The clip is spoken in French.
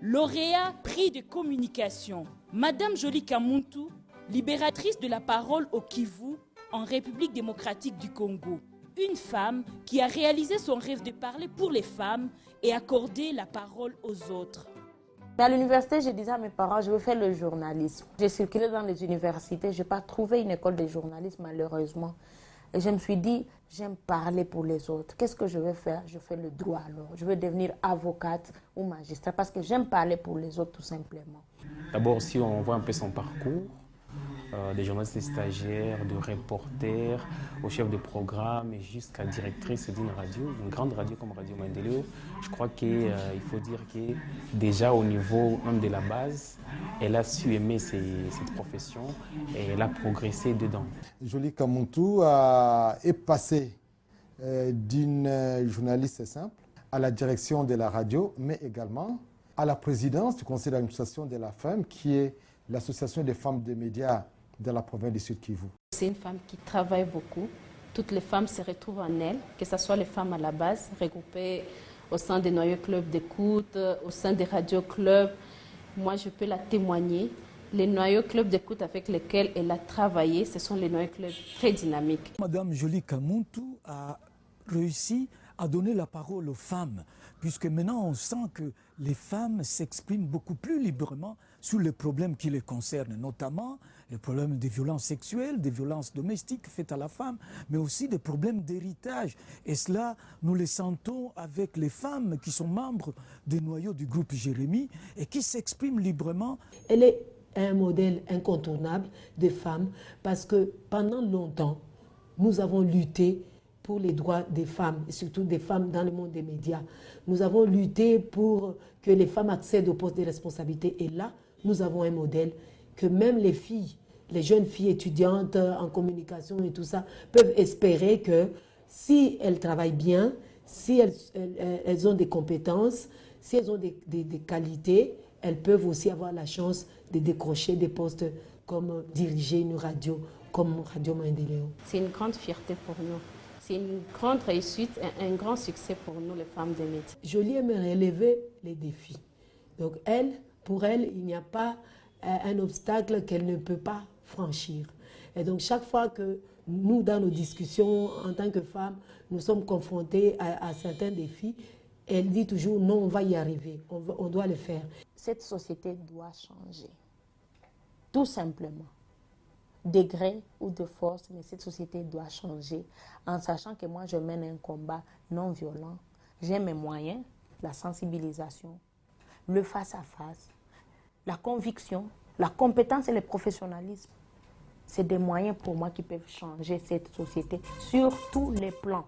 lauréat prix de communication. Madame Jolie Kamuntu, libératrice de la parole au Kivu, en République démocratique du Congo. Une femme qui a réalisé son rêve de parler pour les femmes et accorder la parole aux autres. À l'université, je disais à mes parents, je veux faire le journalisme. J'ai circulé dans les universités, je n'ai pas trouvé une école de journalisme malheureusement. Et je me suis dit, j'aime parler pour les autres. Qu'est-ce que je vais faire? Je fais le droit alors. Je veux devenir avocate ou magistrat parce que j'aime parler pour les autres tout simplement. D'abord, si on voit un peu son parcours, des journalistes stagiaires, de reporters, au chef de programme et jusqu'à directrice d'une radio, une grande radio comme Radio Maendeleo, je crois qu'il faut dire que déjà au niveau même de la base, elle a su aimer cette profession et elle a progressé dedans. Jolie Kamuntu est passée d'une journaliste simple à la direction de la radio, mais également à la présidence du conseil d'administration de la FEM, qui est l'association des femmes des médias de la province du Sud Kivu. C'est une femme qui travaille beaucoup. Toutes les femmes se retrouvent en elle, que ce soit les femmes à la base, regroupées au sein des noyaux clubs d'écoute, au sein des radios clubs. Moi, je peux la témoigner. Les noyaux clubs d'écoute avec lesquels elle a travaillé, ce sont les noyaux clubs très dynamiques. Madame Jolie Kamuntu a réussi à donner la parole aux femmes, puisque maintenant on sent que les femmes s'expriment beaucoup plus librement sur les problèmes qui les concernent, notamment les problèmes des violences sexuelles, des violences domestiques faites à la femme, mais aussi des problèmes d'héritage. Et cela, nous les sentons avec les femmes qui sont membres des noyaux du groupe Jérémie et qui s'expriment librement. Elle est un modèle incontournable de femmes parce que pendant longtemps, nous avons lutté pour les droits des femmes, et surtout des femmes dans le monde des médias. Nous avons lutté pour que les femmes accèdent aux postes de responsabilité. Et là, nous avons un modèle que même les filles, les jeunes filles étudiantes en communication et tout ça, peuvent espérer que si elles travaillent bien, si elles ont des compétences, si elles ont des qualités, elles peuvent aussi avoir la chance de décrocher des postes comme diriger une radio, comme Radio Maendeleo. C'est une grande fierté pour nous. C'est une grande réussite et un grand succès pour nous, les femmes des médias. Jolie aime relever les défis. Donc pour elle, il n'y a pas un obstacle qu'elle ne peut pas franchir. Et donc chaque fois que nous, dans nos discussions, en tant que femmes, nous sommes confrontés à certains défis, elle dit toujours non, on va y arriver, on doit le faire. Cette société doit changer, tout simplement. De gré ou de force, mais cette société doit changer en sachant que moi je mène un combat non violent. J'ai mes moyens, la sensibilisation, le face-à-face, la conviction, la compétence et le professionnalisme. C'est des moyens pour moi qui peuvent changer cette société sur tous les plans.